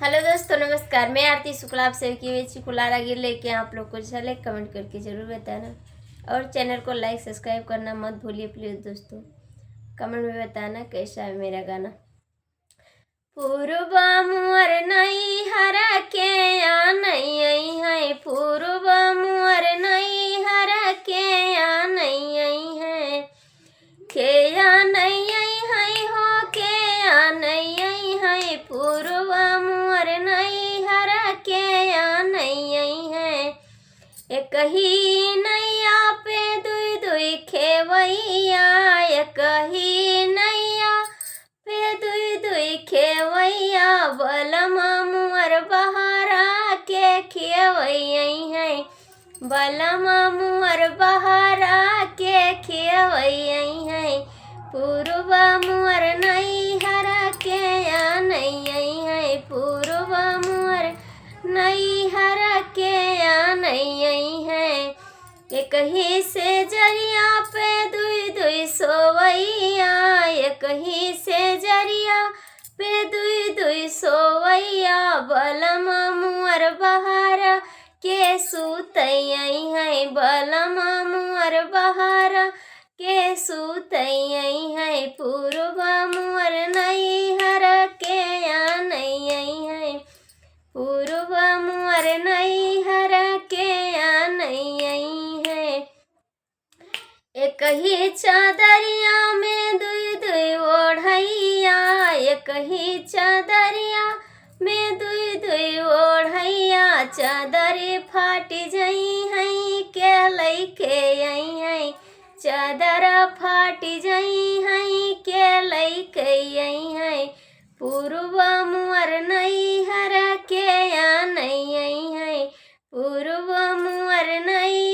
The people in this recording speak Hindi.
हेलो दोस्तों, नमस्कार। मैं आरती शुक्ला आप सभी की वेची कुलारा गिर लेके आप लोग को चले कमेंट करके ज़रूर बताना और चैनल को लाइक सब्सक्राइब करना मत भूलिए प्लीज़ दोस्तों। कमेंट में बताना कैसा है मेरा गाना। पूर्व मुअर नहीं हरा के या नहीं आई है, पूर्व मुअर नहीं हरा के या नहीं आई है, के या नहीं आई है हो के या नहीं आई है, पूर्व मुअर नहीं हरा के या नहीं आई है। एक ही नैया पे दुई दुई खेवैया, एक ही नैया पे दुई दुई खेवैया, बलमा मुअर बहारा के खेवैया है, बलमा मुअर बहारा के खेवैया है, पूर्व मुअर नहीं हरा के या नहीं आई है, पूर्व मुअर नहीं हरा के या नहीं आई है। एक ही से जरिया पे दुई दुई सोवैया, एक ही से जरिया पे दुई दुई सोवैया, बलमा मुअर बहारा के सुतैया है, बलमा मुअर बहारा के सुतैया है, पूर्व मुअर नहीं हरा के या नहीं आई है, पूर्व मुअर नहीं हरा के या नहीं आई है। एक ही चादरिया में दुई दुई ओढ़ैया, एक ही चादरिया में दुई दुई ओढ़ैया, चादर फाट जाई है के लैके आई है, चादर फाट जाई है के लैके आई है, पूर्व मुअर नहीं हरा के या नहीं आई है, पूर्व मुअर नहीं